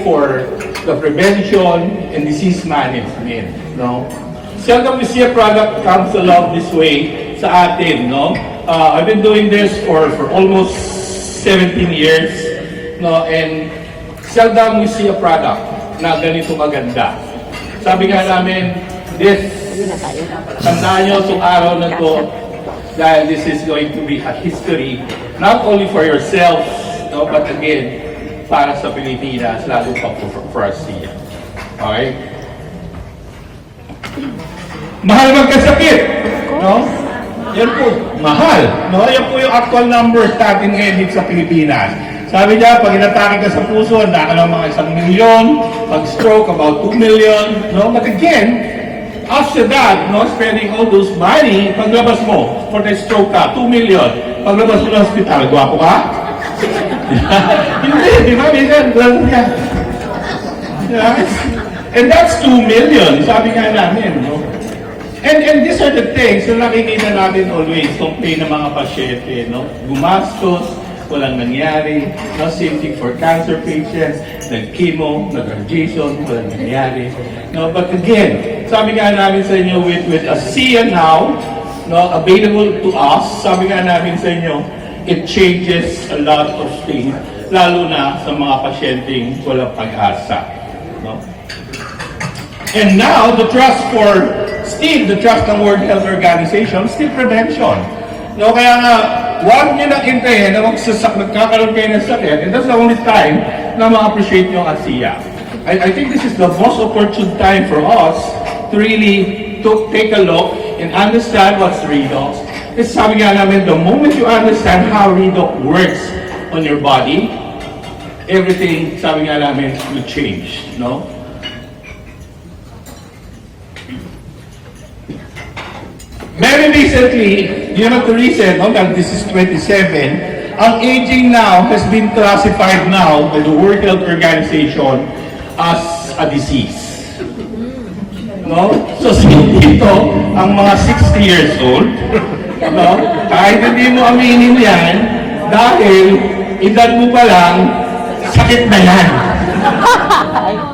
for the prevention and disease management, no? Seldom we see a product comes along this way sa atin, no? I've been doing this for almost 17 years, no? And seldom we see a product na ganito maganda. Sabi nga namin, tandaan nyo itong araw na to, dahil this is going to be a history, not only for yourself, no, but again, para sa Pilipinas, lalo pa for ASEAN. Okay? Mahal magkasakit, no? Yan po, mahal, no? Yan po yung actual numbers natin ngayon dito sa Pilipinas. Sabi niya, pag inatake ka sa puso, handa ka ng mga 1 milyon, pag stroke, about 2 million, no? But again, after that, no, spending all those money, paglabas mo, for the stroke ka, 2 million, paglabas mo ng hospital, gwapo ka? Hindi, di ba? And that's 2 million, sabi nga namin, no? And these are the things na nakikita natin always, complain ng mga pasyente, no? Gumastos, walang nangyari, no? Same thing for cancer patients, nag-chemo, nag-radiation, walang nangyari. No? But again, sabi nga namin sa inyo, with ASEAN now, no, available to us, sabi nga namin sa inyo, it changes a lot of things, lalo na sa mga pasyenteng walang pag-asa. No? And now, the trust ng World Health Organization, still prevention. No, kaya nga, huwag nyo nang intayin na nagkakaroon kayo ng sakit, and that's the only time na ma-appreciate nyo ang ASEAN. I think this is the most opportune time for us to really take a look and understand what's redox. Kasi sabi nga namin, the moment you understand how redox works on your body, everything, sabi nga namin, will change, no? Very recently, not recent, no, this is 27, ang aging now has been classified now by the World Health Organization as a disease. No? So, dito, ang mga 60 years old, no, kahit hindi mo aminin yan, dahil edad mo pa lang, sakit na yan.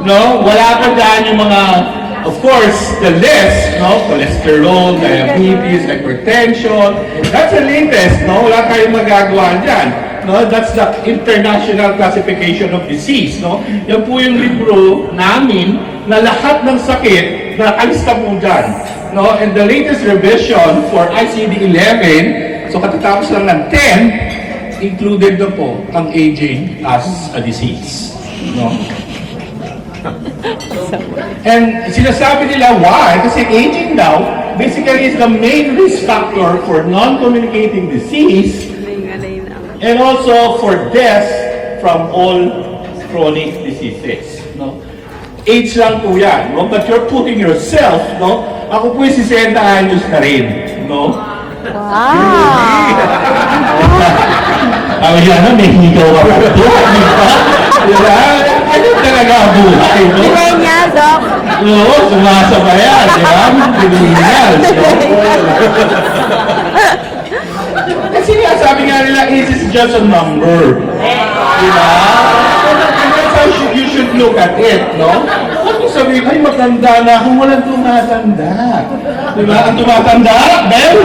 No? Wala pa dyan yung mga, of course, the list, no? Cholesterol, diabetes, hypertension. That's the latest, no? Wala tayong magagawa dyan. No? That's the International Classification of Disease, no? Yan po yung libro namin na lahat ng sakit na nakalista po dyan. No? And the latest revision for ICD-11, so katatapos lang ng 10, included na po ang aging as a disease. No? And sinasabi nila why? Kasi aging daw basically is the main risk factor for non-communicating disease and also for death from all chronic diseases. No? Age lang po yan, no? But you're putting yourself, no? Ako po yung 60 anyos na rin, no? Wow! Kami yan, may higaw ka pa ito, di ba? Diba? Ano talaga ang buhay, no? Millennials, Doc. Oo, sumasabayan, di ba? Millennials, no? Kasi nga, sabi nga nila, age is just a number. Di ba? And that's how you should look at it, no? Huwag mo sabihin, ay, matanda na kung walang tumatanda. Di ba? Ang tumatanda, Bel?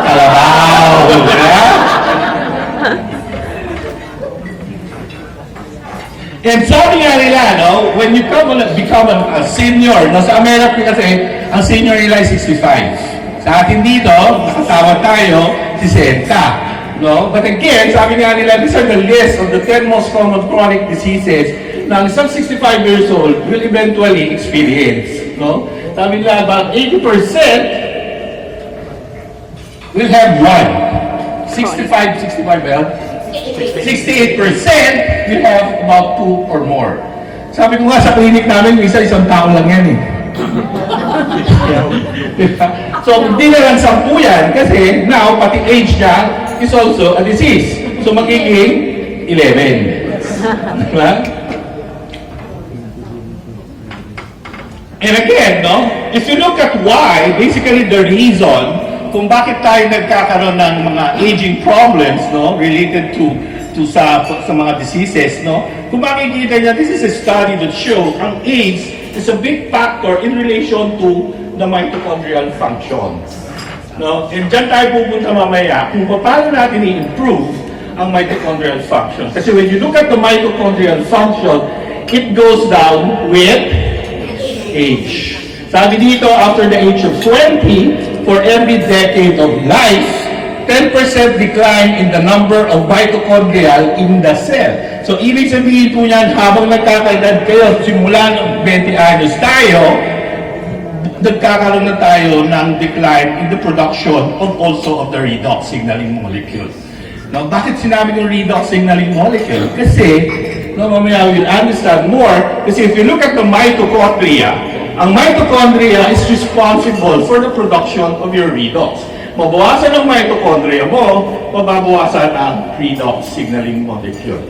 Kalabaw, di ba? And sabi nga nila, no, when you become a senior, no, sa America kasi, ang senior nila ay 65. Sa atin dito, nakasama tayo, 60. No? But again, sabi nga nila, these are the list of the 10 most common chronic diseases na ang isang 65 years old will eventually experience. No? Sabi nila, about 80% will have one. 65, well, 68% will have about 2 or more. Sabi ko nga sa clinic namin, isang tao lang yan eh. So, hindi na lang 10 yan kasi now, pati age niya is also a disease. So, magiging 11. Diba? And again, no, if you look at why, basically the reason kung bakit tayo nagkakaroon ng mga aging problems, no, related to sa mga diseases, no? Kung makikita niya, this is a study that shows ang age is a big factor in relation to the mitochondrial function. No? And dyan tayo pupunta mamaya kung paano natin i-improve ang mitochondrial function. Kasi when you look at the mitochondrial function, it goes down with age. Sabi dito, after the age of 20, for every decade of life, 10% decline in the number of mitochondrial in the cell. So, ibig sabihin po yan, habang nagkakaedad kayo, simula ng 20 anyos tayo, nagkakaroon na tayo ng decline in the production of also of the redox signaling molecule. Now, bakit sinabi ng redox signaling molecule? Kasi, no, mamaya we'll understand more, kasi if you look at the mitochondria, ang mitochondria is responsible for the production of your redox. Mabawasan ang mitochondria mo, mababawasan ang redox signaling molecule.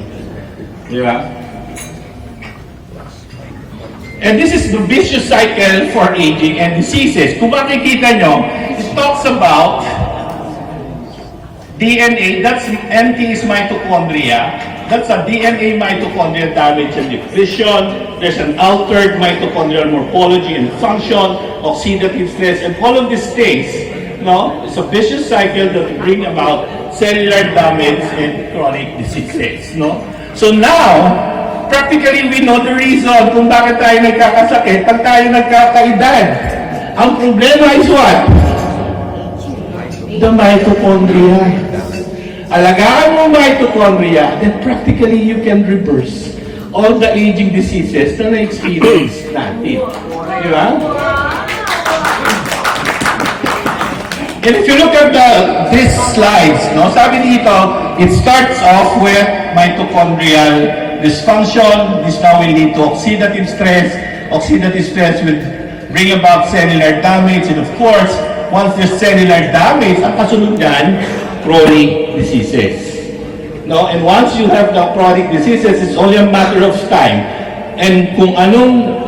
Di ba? And this is the vicious cycle for aging and diseases. Kung makikita nyo, it talks about DNA, that's MT is mitochondria. That's a DNA mitochondrial damage and depletion. There's an altered mitochondrial morphology and function, oxidative stress, and all of these things. No, it's a vicious cycle that bring about cellular damage and chronic diseases. No, so now practically we know the reason kung bakit tayo nagkakasakit pag tayo nagkakaedad. Ang problema is what? The mitochondria. Alagaan mo mitochondria, then practically you can reverse all the aging diseases na na-experience natin. Di ba? And if you look at these slides, no, sabi dito, it starts off with mitochondrial dysfunction. This now will lead to oxidative stress. Oxidative stress will bring about cellular damage. And of course, once there's cellular damage, ang kasunod dyan, chronic diseases. No? And once you have the chronic diseases, it's only a matter of time. And kung anong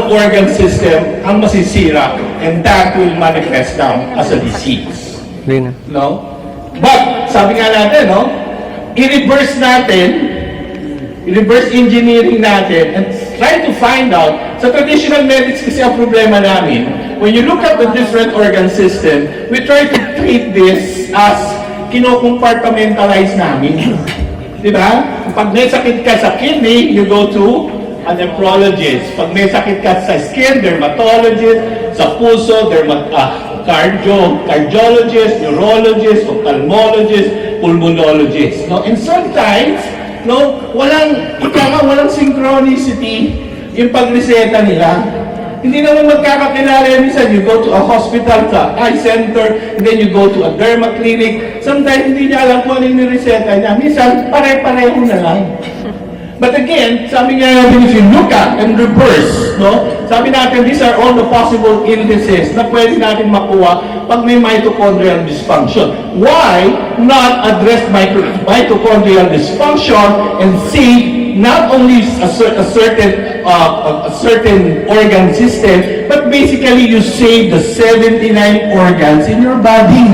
organ system ang masisira, and that will manifest down as a disease. No? But, sabi nga natin, no? I-reverse natin, i-reverse engineering natin, and try to find out, sa traditional medics kasi ang problema namin, when you look at the different organ system, we try to treat this as kino-compartmentalize namin. Diba? Pag may sakit ka sa kidney, you go to a nephrologist. Pag may sakit ka sa skin, dermatologist. Sa puso, cardiologist, neurologist, ophthalmologist, pulmonologist. No? And sometimes, no, walang synchronicity yung pagreseta nila. Hindi naman magkakakilala. Minsan, you go to a hospital, sa eye center, and then you go to a derma clinic. Sometimes, hindi niya alam kung ano yung reseta niya. Minsan, pare-pareho na lang. But again, sabi nga natin, if you look at and reverse, no? Sabi natin, these are all the possible illnesses na pwede natin makuha pag may mitochondrial dysfunction. Why not address mitochondrial dysfunction and see not only a certain organ system, but basically you save the 79 organs in your body.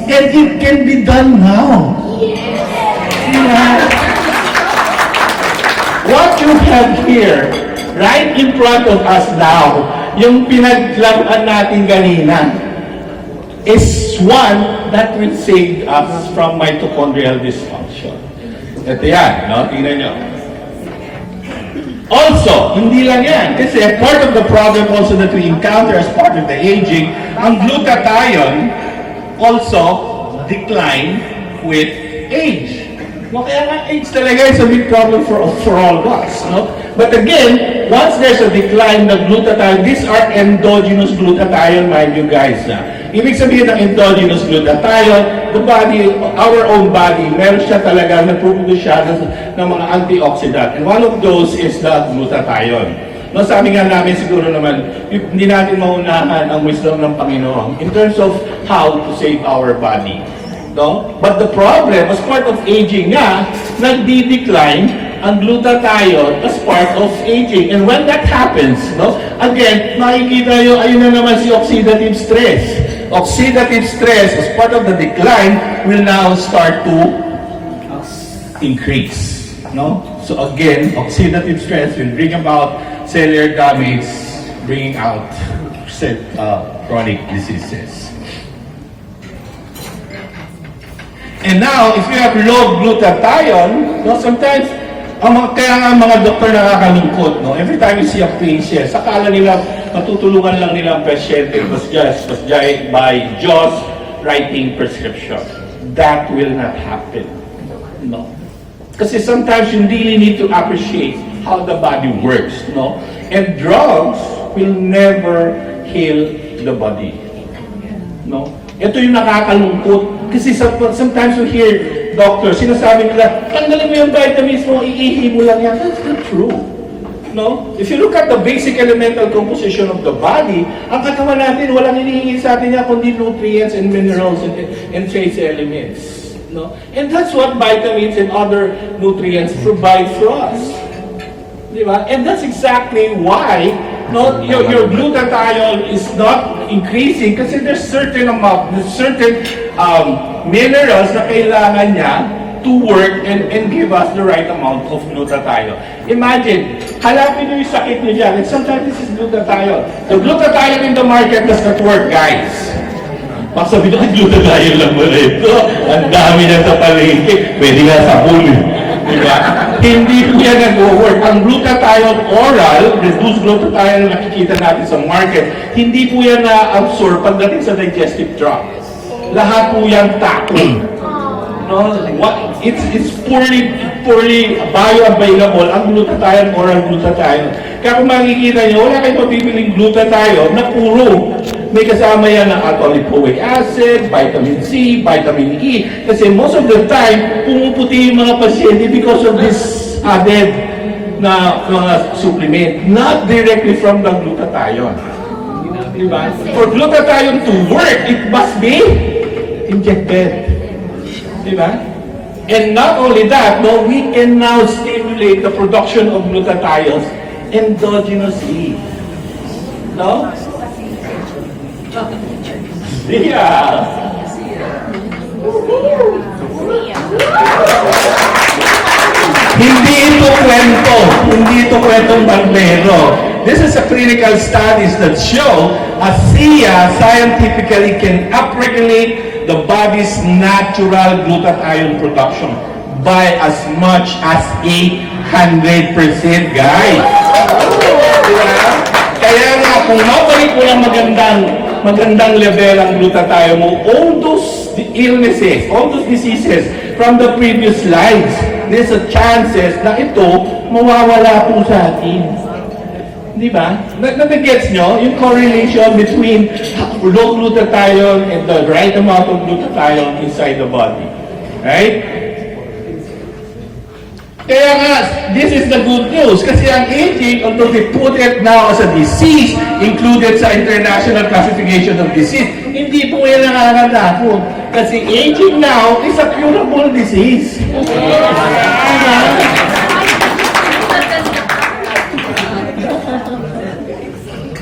And it can be done now. Yeah. What you have here, right in front of us now, yung pinaglaruan natin kanina, is one that will save us from mitochondrial dysfunction. Ito yan, no? Tingnan nyo. Also, hindi lang yan, kasi part of the problem also that we encounter as part of the aging, ang glutathione also decline with age. No, kaya nga AIDS talaga is a big problem for all of us. No? But again, once there's a decline ng glutathione, these are endogenous glutathione, mind you guys. Ibig sabihin ng endogenous glutathione, the body, our own body, meron siya talaga, nagpupunto siya ng mga antioxidant. And one of those is the glutathione. No, sabi nga namin siguro naman, hindi natin maunahan ang wisdom ng Panginoon in terms of how to save our body. No? But the problem, as part of aging nga, nagdi-decline ang glutathione as part of aging. And when that happens, no, again, makikita nyo, ayun na naman si oxidative stress. Oxidative stress, as part of the decline, will now start to increase. No? So again, oxidative stress will bring about cellular damage, bringing out chronic diseases. And now, if you have low glutathione, no, sometimes, kaya nga mga doktor nakakalungkot, no? Every time you see a patient, sakala nila, matutulungan lang nila ang pasyente by just writing prescription. That will not happen. No? Kasi sometimes you really need to appreciate how the body works. No? And drugs will never heal the body. No? Ito yung nakakalungkot. Kasi sometimes you hear doctors, sinasabi nila, tanggalin mo yung vitamins mo, iihi mo lang yan. That's not true. No? If you look at the basic elemental composition of the body, ang katawan natin, walang hinihingi sa atin niya kundi nutrients and minerals and trace elements. No? And that's what vitamins and other nutrients provide for us. Diba? And that's exactly why your glutathione is not increasing kasi there's certain minerals na kailangan niya to work and give us the right amount of glutathione. Imagine, halapin niyo yung sakit niyo dyan, and sometimes this is glutathione. The glutathione in the market does not work, guys. Baka sabi na, glutathione lang mo na ito. Ang dami na sa palengke. Pwede nga sa pool. Diba? Hindi po yan nag-work. Ang glutathione oral, reduced glutathione na nakikita natin sa market, hindi po yan na-absorb pagdating sa digestive tract. Lahat po yan tackle. No? It's poorly bioavailable ang glutathione, oral glutathione. Kaya kung makikita nyo, wala kayong mabibiling glutathione na puro. May kasama yan ng alpha-lipoic acid, vitamin C, vitamin E. Kasi most of the time, pumuputi yung mga pasyente because of this added na mga supplement. Not directly from the glutathione. Diba? For glutathione to work, it must be injected. Diba? And not only that, no, we can now stimulate the production of glutathione endogenously. No? Yeah. Hindi ito kwento. Hindi ito kwentong barbero. This is a clinical studies that show ASEA scientifically can upregulate the body's natural glutathione production by as much as 800%, guys. Kaya nga, kung mabalik mo lang magandang level ang glutathione mo, all those illnesses, all those diseases from the previous slides, there's a chances na ito mawawala po sa atin. Di ba? Nag-gets nyo yung correlation between low glutathione and the right amount of glutathione inside the body. Right? Kaya nga, this is the good news. Kasi ang aging, although they put it now as a disease, included sa International Classification of Disease, hindi po yan nakakatakot. Kasi aging now is a curable disease.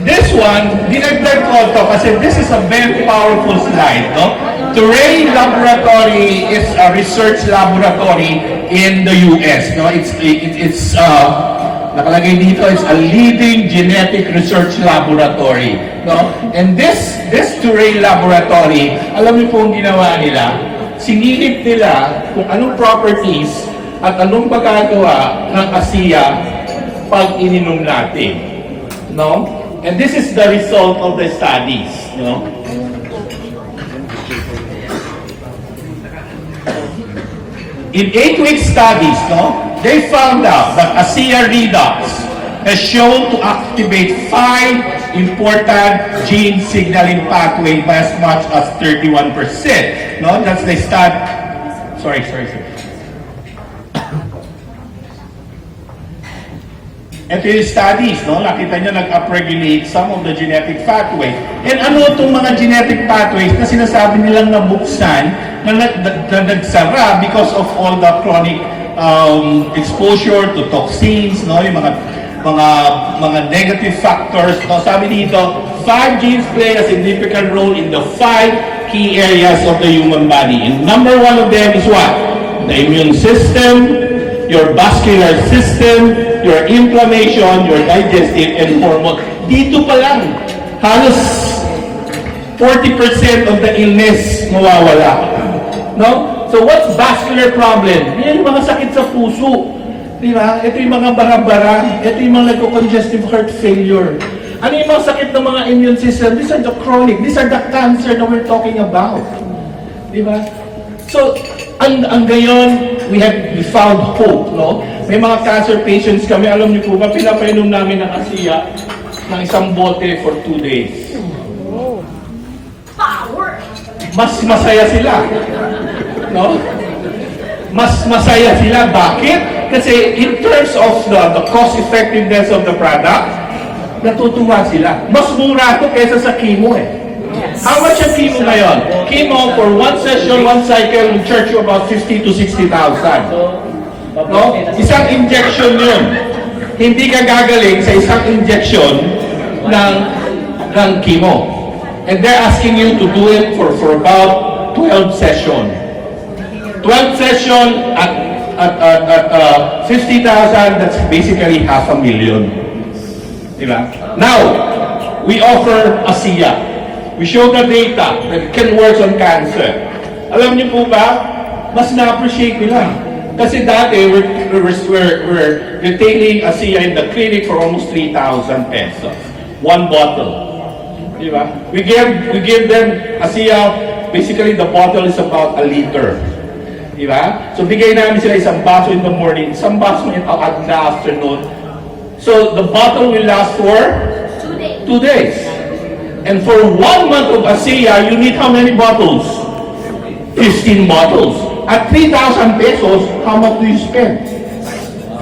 This one, dinagdag ko ito kasi this is a very powerful slide, no? Turay Laboratory is a research laboratory in the US, no? It's nakalagay dito, it's a leading genetic research laboratory, no? And this Turay Laboratory, alam niyo po ang ginawa nila, sinilip nila kung anong properties at anong magagawa ng ASEA pag ininom natin, no? And this is the result of the studies, you know. In 8-week studies, no, they found out that ASEA redox has shown to activate 5 important gene signaling pathway by as much as 31%. No, that's the study. Sorry. Ito yung studies, no? Nakita nyo nag-upregulate some of the genetic pathways. And ano itong mga genetic pathways na sinasabi nilang nabuksan na nagsara because of all the chronic exposure to toxins, no? Yung mga negative factors. No? Sabi dito, 5 genes play a significant role in the 5 key areas of the human body. And number 1 of them is what? the immune system, your vascular system, your inflammation, your digestive, and hormone. Dito pa lang, halos 40% of the illness mawawala. No? So what's vascular problem? Yan yung mga sakit sa puso. Di ba? Ito yung mga bara-bara. Ito yung mga nagko-congestive heart failure. Ano yung mga sakit ng mga immune system? These are the chronic. These are the cancer that we're talking about. Di ba? So, ang gayon, we found hope, no? May mga cancer patients kami, alam niyo po ba, pinapainom namin ng ASEA ng isang bote for 2 days. Mas masaya sila. No? Mas masaya sila. Bakit? Kasi in terms of the cost effectiveness of the product, natutuwa sila. Mas mura ito kaysa sa chemo eh. How much ang chemo ngayon? Chemo for one session, one cycle, will charge you about 50 to 60,000. No? Isang injection yun. Hindi ka gagaling sa isang injection ng chemo. And they're asking you to do it for about 12 session. 12 session at 50,000, that's basically $500,000. Diba? Now, we offer ASEA. We show the data that it can work on cancer. Alam niyo po ba, mas na-appreciate nila. Kasi dati, we're retailing ASEA in the clinic for almost 3,000 pesos. One bottle. Diba? We give them ASEA, basically the bottle is about a liter. Diba? So bigay namin sila isang baso in the morning, isang baso in the afternoon. So the bottle will last for 2 days. And for 1 month of ASEA, you need how many bottles? 15 bottles. At 3,000 pesos, how much do you spend?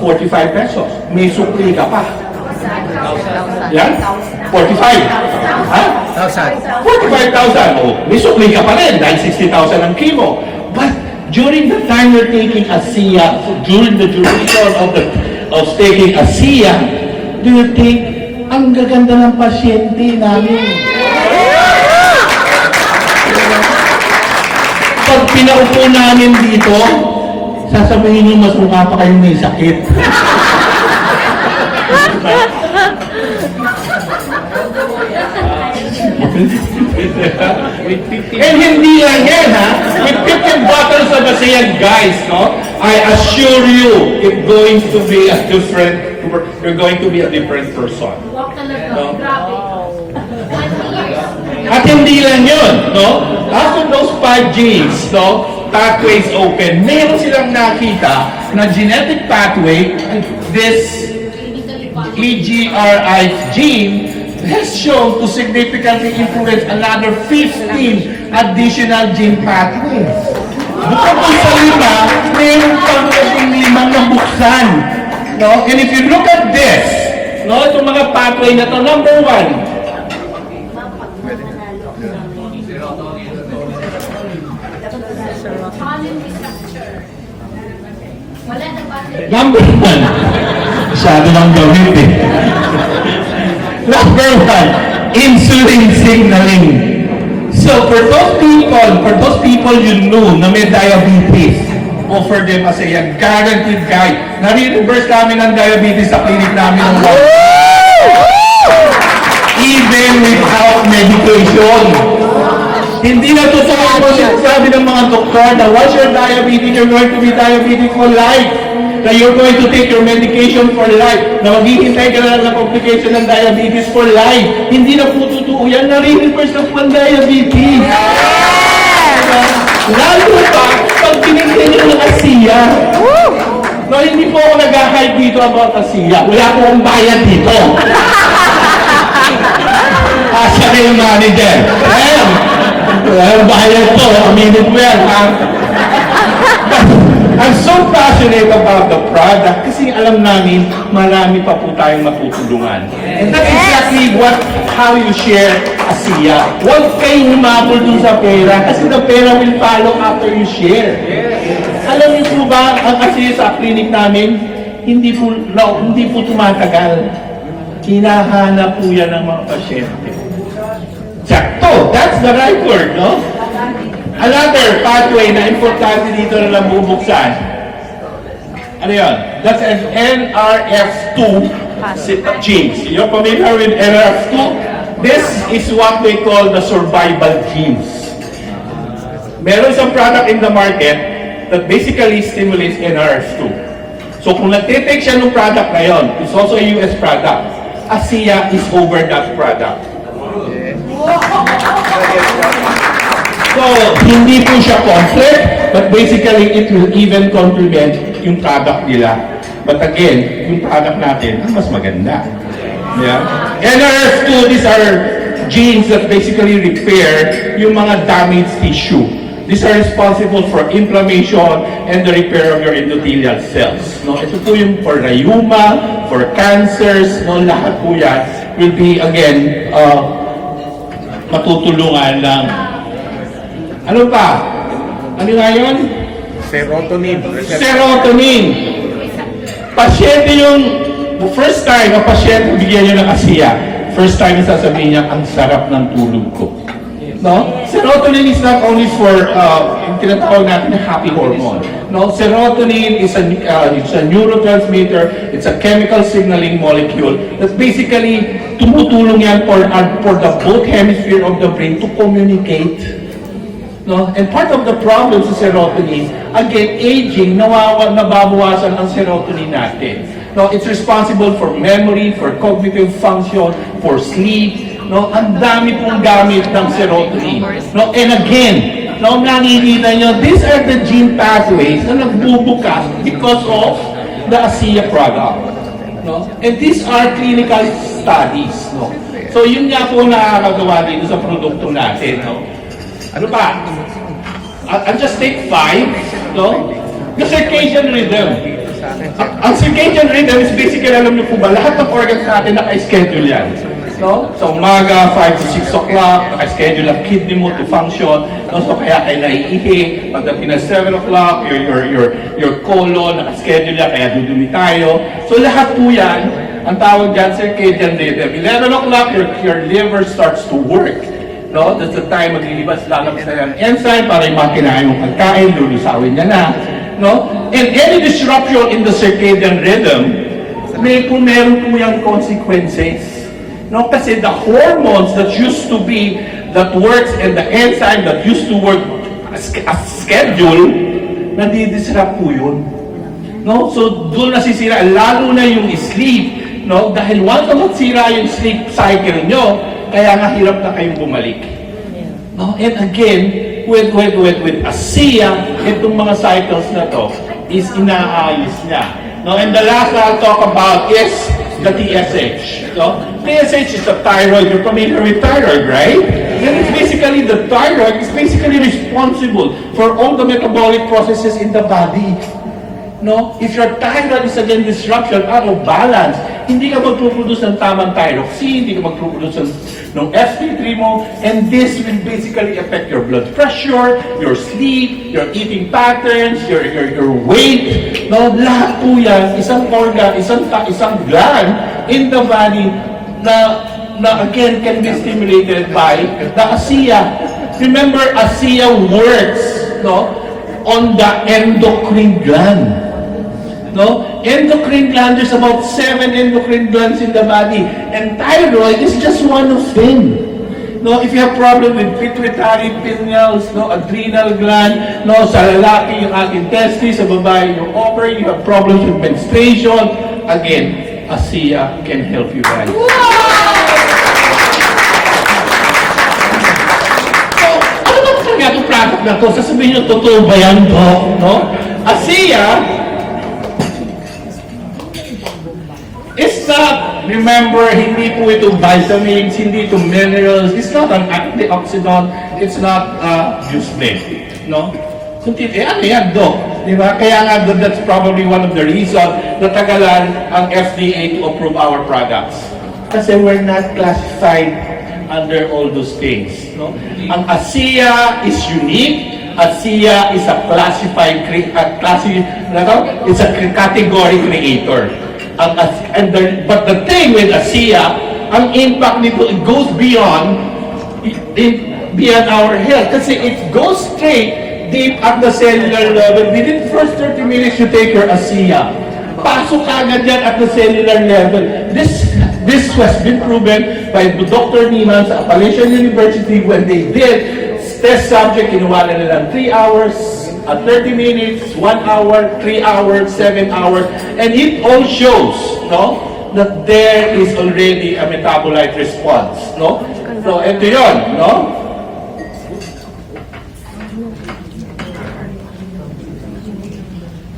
45 pesos. May sukli ka pa. Yan? 45. Ha? 45,000. Oh, may sukli ka pa rin dahil 60,000 ang chemo. But during the time you're taking ASEA, during the duration of taking ASEA, do you think ang gaganda ng pasyente namin? Pag pinaupo namin dito, sasabihin niyo mas mukha pa kayo may sakit. And hindi lang yan, ha? With 15 bottles of ASEA, guys, no? I assure you, you're going to be a different person. No? At hindi lang yun, no? After those 5 genes, no, pathways open, meron silang nakita na genetic pathway, this EGRI gene has shown to significantly influence another 15 additional gene pathways. Bukod po sa 5, meron pang 5 na buksan. No? And if you look at this, no, itong mga pathway na to, number 1, number 1, masyado lang gawin eh. Number 1, insulin signaling. So for those people you know na may diabetes, offer them ASEA, guaranteed guide. Nare-reverse namin ang diabetes sa clinic namin ng even without medication. Hindi na totoo po sinasabi ng mga doktor na once you're diabetic, you're going to be diabetic for life. Na you're going to take your medication for life. Na maghihintay ka na lang ng complication ng diabetes for life. Hindi na po totoo yan. Nare-reverse na po ang diabetes. Lalo pa, pag pinigyan nyo ng ASEA. No, hindi po ako nag-hype dito about ASEA. Wala po akong bayad dito. Asa na yung manager. Well, bayad to. Aminin mo yan, ha? I'm so passionate about the product kasi alam namin marami pa po tayong matutulungan. And that's exactly how you share ASEA. Huwag kayong humabol dun sa pera kasi the pera will follow after you share. Alam niyo po ba, ang ASEA sa clinic namin, hindi po tumatagal. Hinahanap po yan ng mga pasyente. Sakto! That's the right word, no? Another pathway na importante dito na nabubuksan. Ano yun? That's an NRF2 genes. You're familiar with NRF2? This is what they call the survival genes. Meron isang product in the market that basically stimulates NRF2. So kung nag-detect siya ng product na yun, it's also a US product. ASEA is over that product. So, hindi po siya conflict, but basically it will even complement yung product nila. But again, yung product natin, mas maganda. Yeah? NRF2, these are genes that basically repair yung mga damaged tissue. These are responsible for inflammation and the repair of your endothelial cells. No, ito po yung for rheuma, for cancers, no, lahat po yan will be again matutulungan ng ano pa? Ano nga yun? Serotonin. Serotonin. Pasyente yung first time ang pasyente bigyan niyo ng ASEA. First time sasabihin niya, ang sarap ng tulog ko. No? Serotonin is not only for yung tinatawag natin na happy hormone. No, serotonin is a neurotransmitter. It's a chemical signaling molecule that basically tumutulong yan for the both hemisphere of the brain to communicate. No? And part of the problem sa serotonin, again, aging, nababawasan ang serotonin natin. No, it's responsible for memory, for cognitive function, for sleep. No, ang dami pong gamit ng serotonin. No, and again, no, nakikita nyo, these are the gene pathways na nagbubukas because of the ASEA product. No? And these are clinical studies. No? So yun nga po nakakagawa dito sa produkto natin. No? Ano pa? I'll just take 5. No? The circadian rhythm. Ang circadian rhythm is basically, alam niyo po ba, lahat ng organs natin naka-schedule yan. No? So umaga, 5 to 6 o'clock, naka-schedule ang kidney mo to function. No? So kaya kayo naiihi. Pagdating na 7 o'clock, your colon, naka-schedule yan, kaya dudumi tayo. So lahat po yan, ang tawag dyan, circadian rhythm. 11 o'clock, your liver starts to work. No? That's the time maglilibas lalabas na yung enzyme para yung mga kinain mong pagkain, lulusawin niya na. No? And any disruption in the circadian rhythm, meron po yung consequences. No, kasi the hormones that used to be, that works, and the enzyme that used to work as schedule, nadidisrupt po yun. No, so doon nasisira, lalo na yung sleep. No, dahil once na magsira yung sleep cycle nyo, kaya nga hirap na kayong bumalik. No, and again, with ASEA, itong mga cycles na to is inaayos niya. No, and the last I'll talk about is the TSH. So, TSH is the thyroid. You're familiar with thyroid, right? And it's basically, the thyroid is basically responsible for all the metabolic processes in the body. No? If your thyroid is again disruption, out of balance, hindi ka magproduce ng tamang thyroxine, hindi ka magproduce ng FP3 mo, and this will basically affect your blood pressure, your sleep, your eating patterns, your weight. No? Lahat po yan, isang organ, isang gland in the body na again can be stimulated by the ASEA. Remember, ASEA works, no, on the endocrine gland. No? Endocrine gland, there's about 7 endocrine glands in the body, and thyroid is just one of them. No, if you have problem with pituitary, pineals, no, adrenal gland, no, sa lalaki yung ating testes, sa babae yung ovary, you have problems with menstruation, again, ASEA can help you guys. So, ano ba talaga itong product na to? Sasabihin nyo, totoo ba yan to? No? ASEA is not, remember, hindi po ito vitamins, hindi ito minerals, it's not an antioxidant, it's not juice blend. No? Kundi, ano yan, Doc? Diba? Kaya nga, that's probably one of the reasons na tagalan ang FDA to approve our products. Kasi we're not classified under all those things. No? Ang ASEA is unique. ASEA is a classified, it's a category creator. But the thing with ASEA, ang impact nito, it goes beyond be on our health. Kasi it goes straight deep at the cellular level. Within the first 30 minutes, you take your ASEA. Pasok agad yan at the cellular level. This has been proven by Dr. Niemann sa Appalachian University when they did test subject, kinuha na nilang 3 hours, 30 minutes, 1 hour, 3 hours, 7 hours, and it all shows, no, that there is already a metabolite response, no? So, ito yun, no?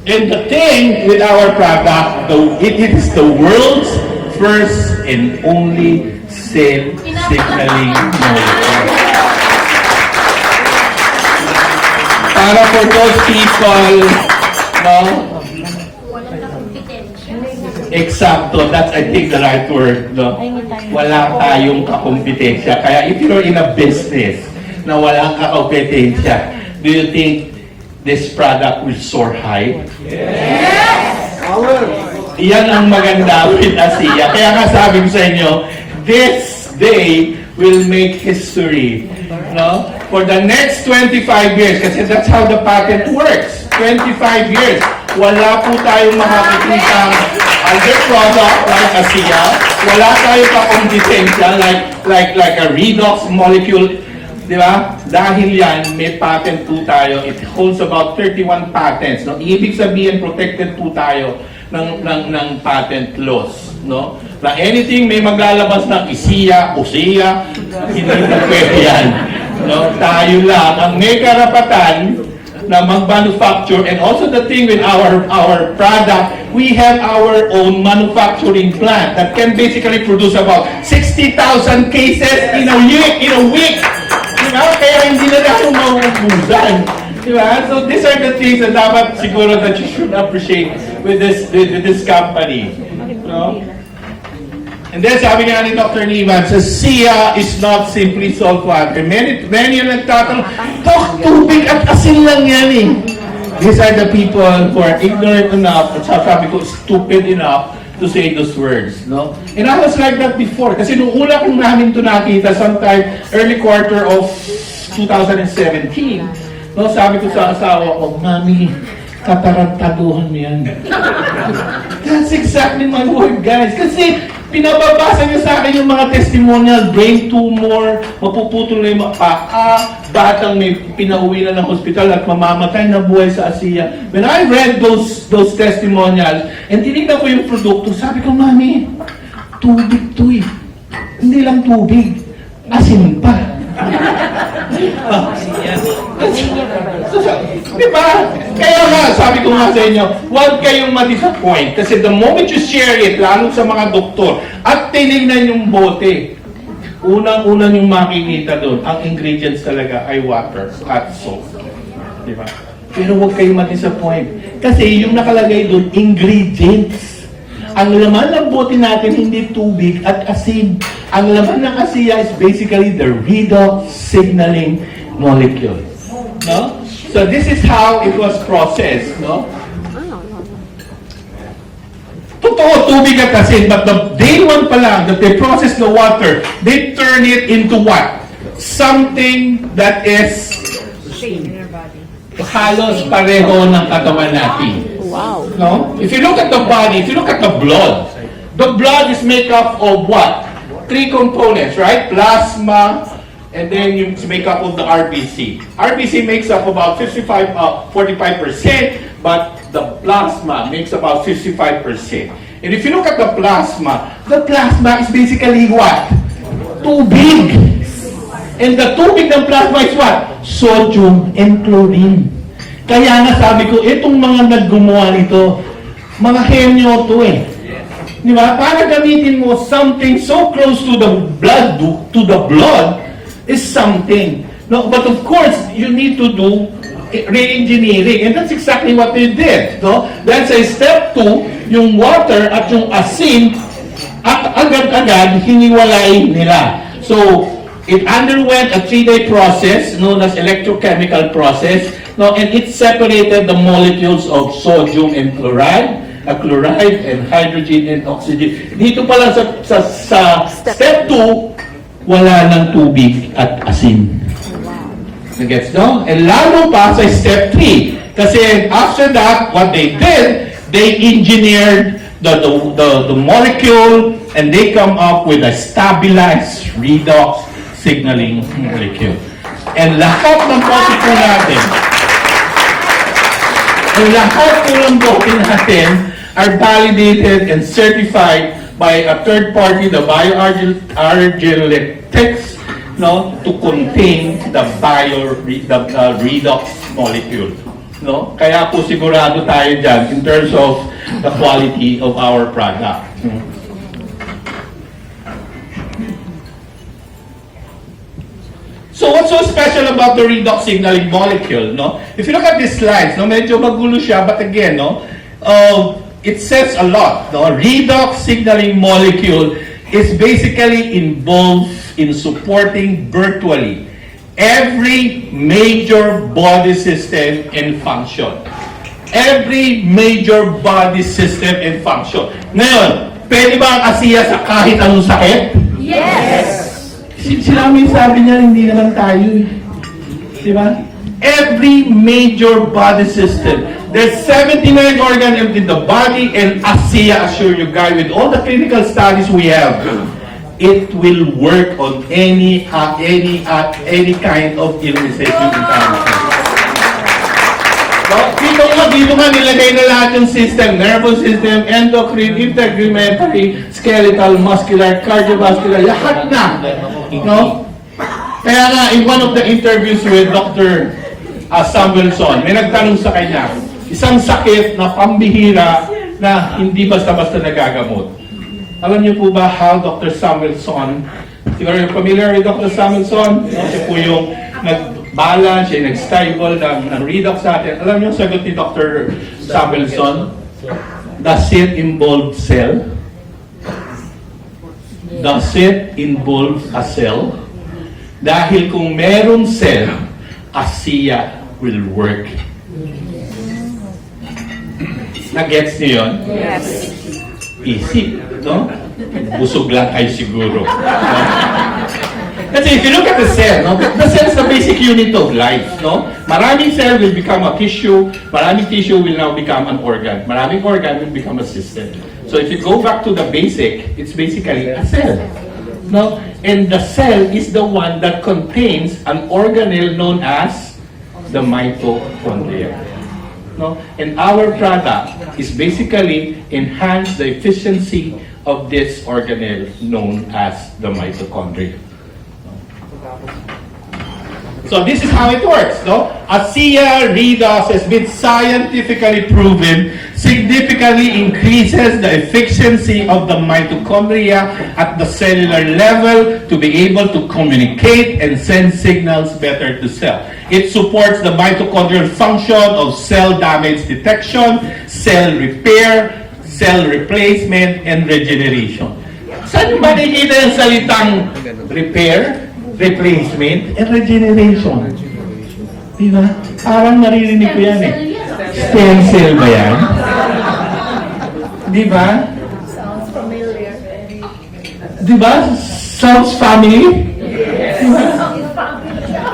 And the thing with our product, it is the world's first and only cell signaling molecule. Para for those people, no? Eksakto, that's I think the right word, no? Wala tayong kakompetensya. Kaya if you're in a business na walang kakompetensya, do you think this product will soar high? Yes! Iyan ang maganda with ASEA. Kaya nga sabi ko sa inyo, this day will make history. No? For the next 25 years, kasi that's how the patent works. 25 years, wala po tayong makakikita other product like ASEA. Wala tayong kakompetensya like a redox molecule. Di ba? Dahil yan, may patent po tayo. It holds about 31 patents. No? Ibig sabihin, protected po tayo ng patent laws. No? Na anything may maglalabas ng ASEA, hindi na pwede yan. No? Tayo lang ang may karapatan na mag-manufacture. And also the thing with our product, we have our own manufacturing plant that can basically produce about 60,000 cases in a week. Diba? Kaya hindi na tayo mauubusan. Diba? So these are the things that dapat siguro that you should appreciate with this company. No? And then sabi nga ni Dr. Niemann, ASEA is not simply salt water. Many ang nagtatanong, tubig at asin lang yan eh. These are the people who are ignorant enough, at sabi ko, stupid enough to say those words, no? And I was like that before, kasi nung una kong namin ito nakita, sometime early quarter of 2017, no, sabi ko sa asawa ko, Mami, katarantaduhan mo yan. That's exactly my word, guys. Kasi pinababasa niya sa akin yung mga testimonial, brain tumor, mapuputol na yung paa, batang may pinauwi na ng hospital at mamamatay na buhay sa ASEA. When I read those testimonials, and tinignan ko yung produkto, sabi ko, Mami, tubig to eh. Hindi lang tubig, asin pa. Diba? Kaya nga, sabi ko nga sa inyo, huwag kayong ma-disappoint. Kasi the moment you share it, lalo sa mga doktor, at tinignan yung bote, unang-unang yung makikita doon, ang ingredients talaga ay water at salt. Diba? Pero huwag kayong ma-disappoint. Kasi yung nakalagay doon, ingredients. Ang laman ng bote natin, hindi tubig at asin. Ang laman ng ASEA is basically the redox signaling molecule. No? So this is how it was processed. No? Totoo, tubig at asin, but the day one pa lang that they process the water, they turn it into what? Something that is halos pareho ng katawan natin. Wow. No? If you look at the body, if you look at the blood is made up of what? 3 components, right? Plasma, and then you make up of the RBC. RBC makes up about 45%, but the plasma makes about 55%. And if you look at the plasma is basically what? Tubig. And the tubig ng plasma is what? Sodium and chlorine. Kaya nga sabi ko, itong mga naggumawa nito, mga henyo to eh. Di ba? Para gamitin mo something so close to the blood is something. No, but of course, you need to do re-engineering. And that's exactly what they did. No? That's a step 2, yung water at yung asin, at agad-agad hiniwalay nila. So, it underwent a 3-day process known as electrochemical process. No, and it separated the molecules of sodium and chloride and hydrogen and oxygen. Dito pa lang sa step 2, wala ng tubig at asin. Nagets, no? And lalo pa sa step 3. Kasi after that, what they did, they engineered the molecule and they come up with a stabilized redox signaling molecule. And lahat ng bote po natin, are validated and certified by a third party, the bioargeletics, no, to contain the redox molecule. No? Kaya po sigurado tayo dyan in terms of the quality of our product. So what's so special about the redox signaling molecule? No? If you look at these slides, no, medyo magulo siya, but again, no, it says a lot. No? Redox signaling molecule is basically involved in supporting virtually every major body system and function. Every major body system and function. Ngayon, pwede ba ang ASEA sa kahit anong sakit? Yes! Sinamin sabi niya, hindi naman tayo eh. Di ba? Every major body system. There's 79 organs in the body, and ASEA, assure you guys, with all the clinical studies we have, it will work on any kind of illnesses you encounter. Dito nga nilagay na lahat yung system, nervous system, endocrine, integumentary, skeletal, muscular, cardiovascular, lahat na. No? Kaya nga, in one of the interviews with Dr. Samuelson, may nagtanong sa kanya, isang sakit na pambihira na hindi basta-basta nagagamot. Alam niyo po ba how Dr. Samuelson, siguro you're familiar with Dr. Samuelson? Siya po yung nag-balance, siya nag-stable ng redox natin. Alam niyo ang sagot ni Dr. Samuelson? Does it involve cell? Does it involve a cell? Dahil kung meron cell, ASEA will work. Na-gets niyo yun? Yes. Easy, no? Busog lang kayo siguro. No? Kasi if you look at the cell, no? The cell is the basic unit of life, no? Maraming cell will become a tissue, maraming tissue will now become an organ, maraming organ will become a system. So if you go back to the basic, it's basically a cell, no? And the cell is the one that contains an organelle known as the mitochondria. No? And our product is basically enhance the efficiency of this organelle known as the mitochondria. So this is how it works, no? ASEA redox has been scientifically proven significantly increases the efficiency of the mitochondria at the cellular level to be able to communicate and send signals better to cell. It supports the mitochondrial function of cell damage detection, cell repair, cell replacement, and regeneration. Saan ba nakikita yung salitang repair, replacement, and regeneration? Diba? Parang naririnig ko yan eh. Stem cell ba yan? Diba? Sounds familiar. Diba? Sounds family? Diba?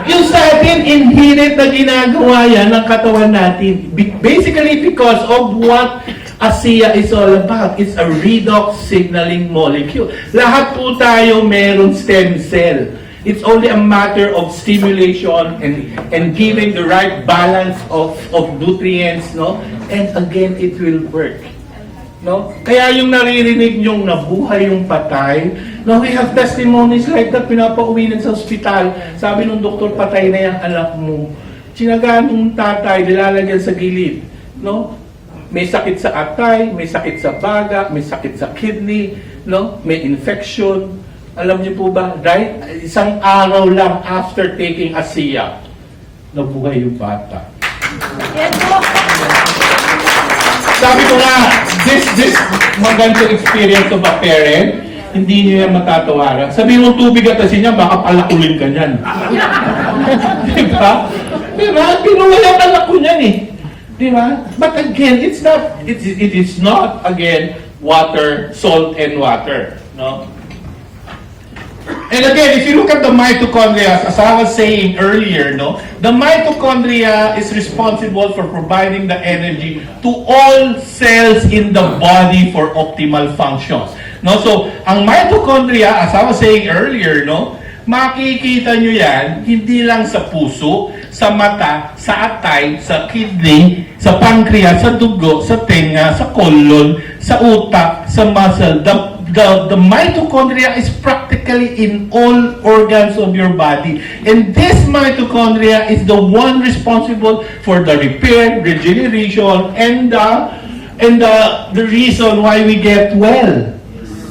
Yung sa atin, inherent na ginagawa yan ng katawan natin. Basically because of what ASEA is all about. It's a redox signaling molecule. Lahat po tayo meron stem cell. It's only a matter of stimulation and giving the right balance of nutrients, no? And again, it will work. No? Kaya yung naririnig yung nabuhay yung patay, no, we have testimonies like that, pinapauwi sa ospital. Sabi nung doktor, patay na yung anak mo. Sinagaan ng tatay, nilalagyan sa gilid. No? May sakit sa atay, may sakit sa baga, may sakit sa kidney, no? May infection. Alam niyo po ba, right? Isang araw lang after taking ASEA, nabuhay yung bata. Sabi ko nga, this magandang experience of a parent, hindi niyo yan matatawaran. Sabi mo tubig at asin niya, baka palakulin ka niyan. Diba? Diba? Pinuwalang anak ko niyan eh. Diba? But again, it is not, again, water, salt and water. No? And again, if you look at the mitochondria, as I was saying earlier, no, the mitochondria is responsible for providing the energy to all cells in the body for optimal functions. No, so ang mitochondria, as I was saying earlier, no, makikita nyo yan hindi lang sa puso, sa mata, sa atay, sa kidney, sa pancreas, sa dugo, sa tenga, sa colon, sa utak, sa muscle. The mitochondria is practically in all organs of your body. And this mitochondria is the one responsible for the repair, regeneration, and the reason why we get well.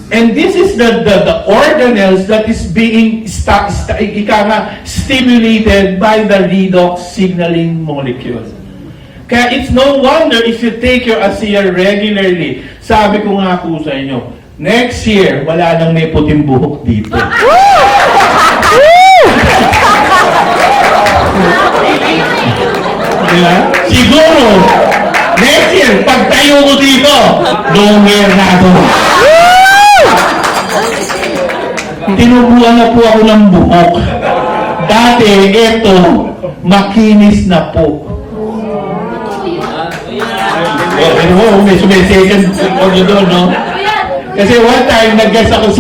And this is the organelles that is being stimulated by the redox signaling molecule. Kaya it's no wonder if you take your ASEA regularly. Sabi ko nga po sa inyo, next year, wala nang may puting buhok dito. Diba? Siguro, next year, pag tayo ko dito, long hair na ako. Tinubuan na po ako ng buhok. Dati, eto, makinis na po. May sumisecond audio doon, no? Kasi one time, nag-guest ako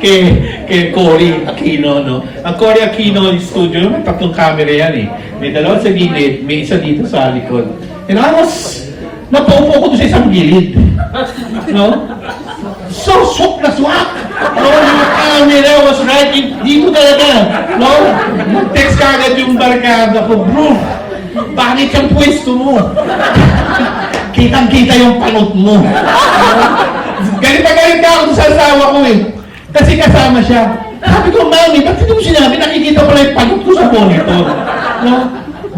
kay Cory Aquino, no? Ang Cory Aquino studio, may tatlong camera yan eh. May dalawa sa gilid, may isa dito sa likod. And I was, napaupo ko doon sa isang gilid. No? So, swak na swak! No, yung camera was right dito talaga. No? Mag-text ka agad yung barkada ko, bro, bakit yung pwesto mo? Kitang-kita yung panot mo. Galit na galit ka ako sa asawa ko eh. Kasi kasama siya. Sabi ko, Mami, ba't hindi mo sinabi? Nakikita pala yung panot ko sa monitor. No?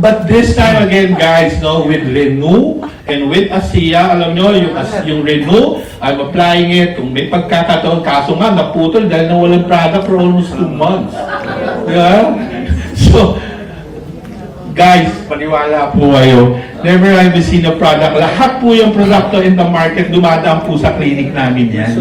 But this time again, guys, no, with Renew and with ASEA, alam nyo, yung Renew, I'm applying it. Kung may pagkakataon, kaso nga, naputol dahil nawalang product for almost 2 months. Yeah? So, guys, paniwala po kayo. Never have we seen a product. Lahat po yung produkto in the market, dumadaan po sa clinic namin yan.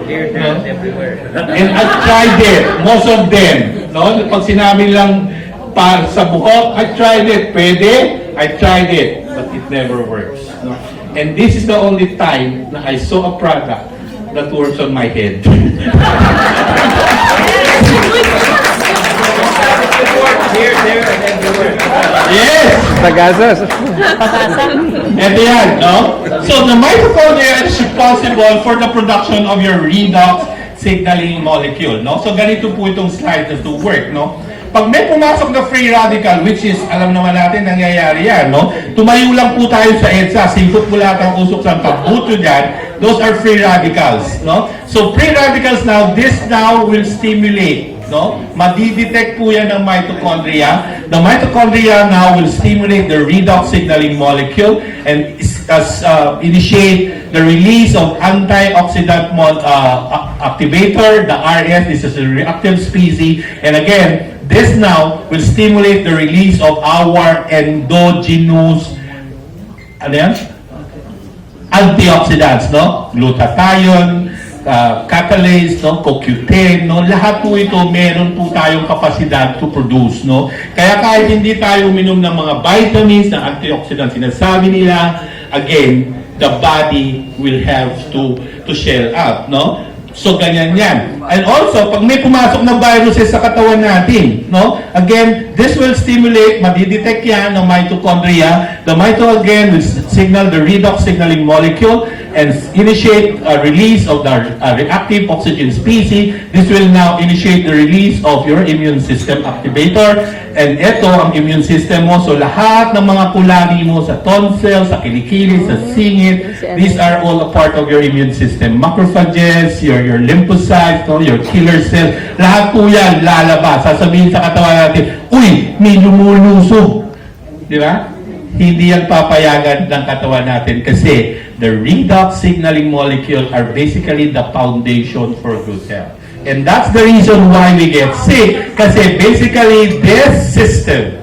Here, there, and everywhere. And I've tried it, most of them. No? Pag sinabi lang para sa buhok, I tried it. Pwede? I tried it. But it never works. No? And this is the only time na I saw a product that works on my head. Here, there, and everywhere. Yes! Tagasas. And yan, no? So the mitochondria is responsible for the production of your redox signaling molecule, no? So ganito po itong slide na to work, no? Pag may pumasok na free radical, which is, alam naman natin, nangyayari yan, no? Tumayo lang po tayo sa EDSA, simpot mo lahat ang usok sa pagbuto dyan, those are free radicals, no? So free radicals now, this now will stimulate, no? Madidetect po yan ng mitochondria. The mitochondria now will stimulate the redox signaling molecule and initiate the release of antioxidant activator, the RS. This is a reactive species. And again, this now will stimulate the release of our endogenous antioxidants, no? Glutathione, catalase, no, CoQ10, no, lahat po ito meron po tayong kapasidad to produce, no. Kaya kahit hindi tayo uminom ng mga vitamins na antioxidant sinasabi nila, again, the body will have to shell out, no. So ganyan yan. And also, pag may pumasok na viruses sa katawan natin, no, again, this will stimulate, madidetect yan ng mitochondria. The mitochondria will signal the redox signaling molecule and initiate a release of the reactive oxygen species. This will now initiate the release of your immune system activator. And ito ang immune system mo. So lahat ng mga kulani mo sa tonsil, sa kilikili, sa singit, these are all a part of your immune system. Macrophages, your lymphocytes, no, your killer cells, lahat po yan lalabas. Sasabihin sa katawan natin, uy, may lumulusog. Di ba? Hindi yan papayagan ng katawan natin kasi the redox signaling molecule are basically the foundation for good health. And that's the reason why we get sick kasi basically this system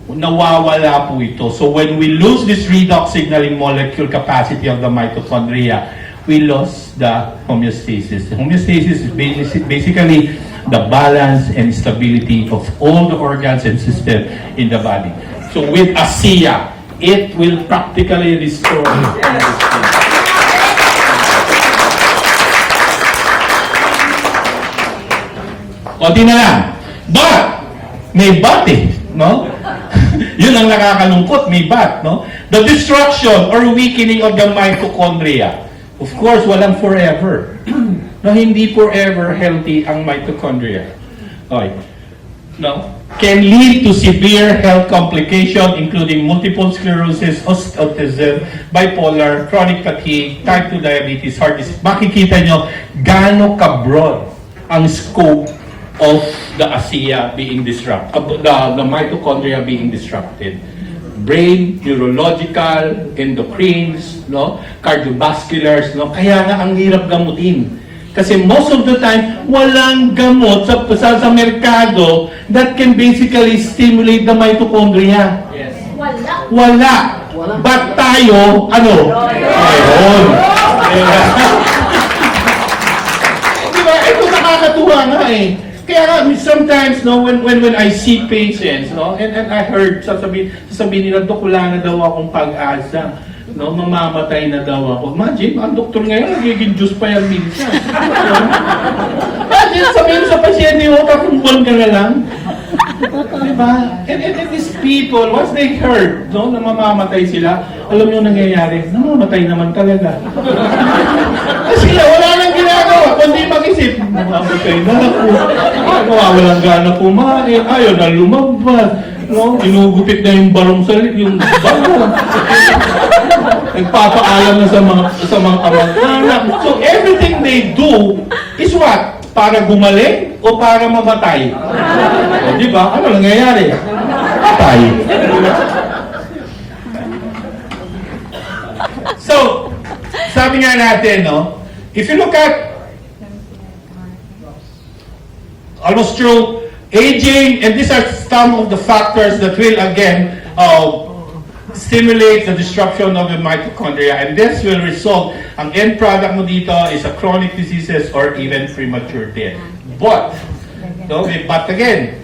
nawawala po ito. So when we lose this redox signaling molecule capacity of the mitochondria, we lost the homeostasis. Homeostasis is basically the balance and stability of all the organs and systems in the body. So with ASEA, it will practically restore. Konti na lang. But, may but no? Yun ang nakakalungkot, may but, no? The destruction or weakening of the mitochondria. Of course, walang forever. No, hindi forever healthy ang mitochondria. Okay. No? Can lead to severe health complications including multiple sclerosis, autism, bipolar, chronic fatigue, type 2 diabetes, heart disease. Makikita nyo gaano ka-broad ang scope of the ASEA being disrupted, the mitochondria being disrupted. Brain, neurological, endocrines, no, cardiovasculars, no. Kaya nga ang hirap gamutin. Kasi most of the time, walang gamot sa merkado that can basically stimulate the mitochondria. Yes. Wala. But tayo, ano? Mayroon. Diba? Ito nakakatuwa nga eh. Kaya nga, sometimes, no, when I see patients, no, and I heard, sasabihin nila, Dok, wala na daw akong pag-asa. No, mamamatay na daw ako. Imagine, ang doktor ngayon, nagiging Diyos pa yan minsan. Imagine, sabihin sa pasyente, kung buwan ka na lang. Diba? And these people, once they heard, no, na mamamatay sila, alam nyo nangyayari, namamatay naman talaga. Kasi wala nang ginagawa, kundi mag-isip, mamamatay na ako. Walang gana kumain, ayaw na lumabas. No, inugupit na yung barong sa yung barong. Nagpapaalam na sa mga kamag-anak. So everything they do is what? Para gumaling o para mamatay? O, di ba? Ano nangyayari? Patay. So, sabi nga natin, no, if you look at almost true aging, and these are some of the factors that will again stimulate the disruption of the mitochondria, and this will result, ang end product mo dito is a chronic diseases or even premature death. But again,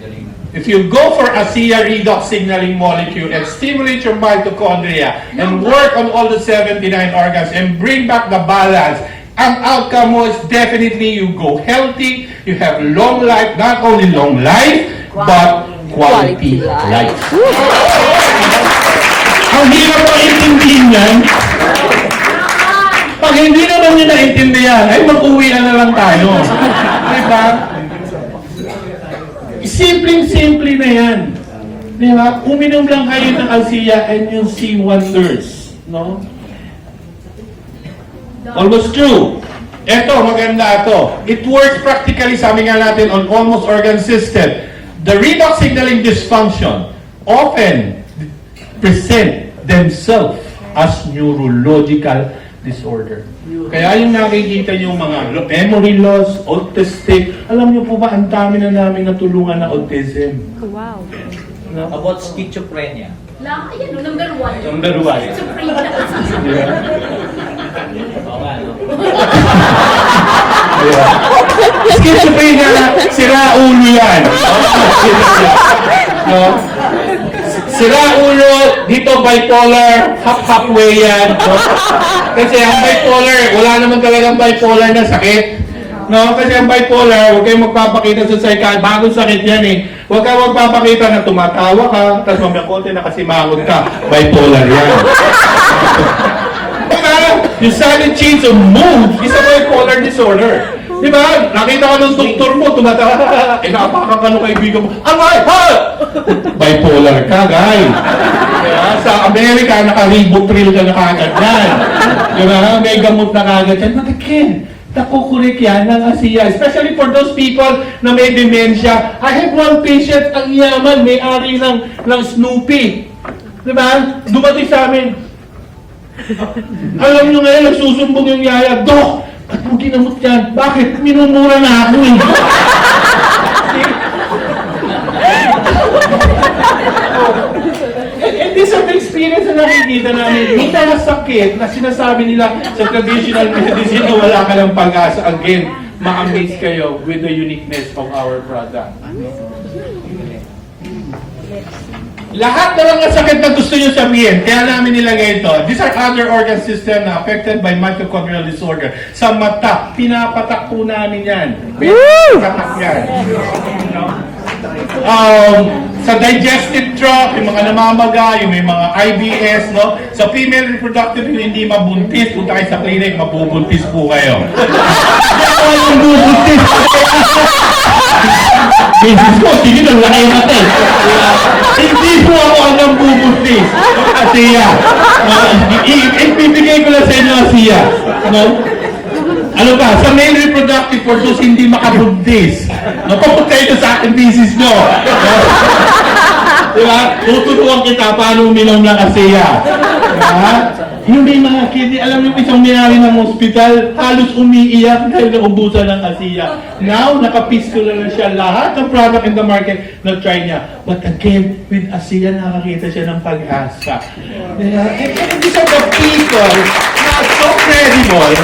if you go for ASEA redox signaling molecule and stimulate your mitochondria and work on all the 79 organs and bring back the balance, ang outcome mo is definitely you go healthy, you have long life, not only long life, but quality life. Ang hirap ang intindihin yan. Pag hindi naman nyo naintindihan, ay mag-uwi na lang tayo. Diba? Simpleng-simple na yan. Diba? Uminom lang kayo ng ASEA and you'll see wonders. No? Almost true. Ito, maganda ito. It works practically, sabi nga natin, on almost organ system. The redox signaling dysfunction often present themselves as neurological disorder. Kaya yung nakikita yung mga memory loss, autistic, alam niyo po ba, ang dami na namin natulungan na autism. Wow. No? About schizophrenia. Lang, ayan, number one. Number one. Schizophrenia. Oo nga, no? Schizophrenia, sira ulo yan. No? Sira ulo, dito bipolar, halfway yan. No? Kasi ang bipolar, wala naman talagang bipolar na sakit. No? Kasi ang bipolar, huwag kayong magpapakita sa psychiatrist. Bagong sakit yan eh. Huwag kang magpapakita na tumatawa ka, tapos mamaya konti na kasi mangot ka. Bipolar yan. Yung sudden change of mood is a bipolar disorder. Di ba? Nakita ka ng doktor mo, tumatawa, inapakan ka ng kaibigan mo, aray, ha! Bipolar ka, guys. Diba? Sa Amerika, naka-ribotril ka na kagad yan. Diba? May gamot na kagad yan. But again, nakukurik yan ng ASEA. Especially for those people na may dementia. I have one patient, ang yaman, may-ari ng Snoopy. Diba? Dumating sa amin, alam nyo ngayon, nagsusumbong yung yaya, Dok, ba't mo ginamot yan? Bakit? Minumura na ako eh. And these are the experience na nakikita namin. Yung mga sakit na sinasabi nila sa traditional medicine na wala ka ng pag-asa. Again, ma-amaze kayo with the uniqueness of our product. Lahat ng mga sakit na gusto nyo sabihin, kaya namin nilagay ito. These are other organ system na affected by mitochondrial disorder. Sa mata, pinapatak po namin yan. Pinapatak yan. Sa digestive tract, yung mga namamaga, yung may mga IBS, no? Sa female reproductive, yung hindi mabuntis, kung tayo sa clinic, mabubuntis po kayo. Ako yung bubuntis. Business ko, sige lang, laki yung mata. Hindi po ako ang bubuntis. Asiya. Ibibigay ko lang sa inyo, Asiya. No? Ano ba? Sa male reproductive forces, hindi makabuntis. Napapunta ito sa akin business nyo. Diba? Tututuan kita paano uminom ng Asiya. Diba? Yung may mga kidney, alam niyo isang mayari ng hospital, halos umiiyak dahil naubusan ng Asiya. Now, nakapistola na siya lahat ng product in the market na try niya. But again, with Asiya, nakakita siya ng pag-asa. And these are the people na so credible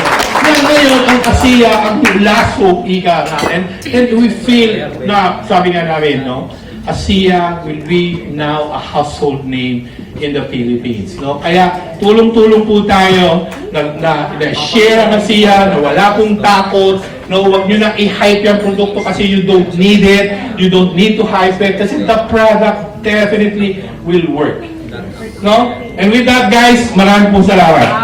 na ngayon ang Asiya ang last hope ika natin. And we feel na, sabi nga namin, no? Asiya will be now a household name in the Philippines. No? Kaya tulong-tulong po tayo na share ang Asiya, na wala pong takot. No, wag nyo na i-hype yung produkto kasi you don't need it. You don't need to hype it kasi the product definitely will work. No? And with that guys, maraming pong salamat.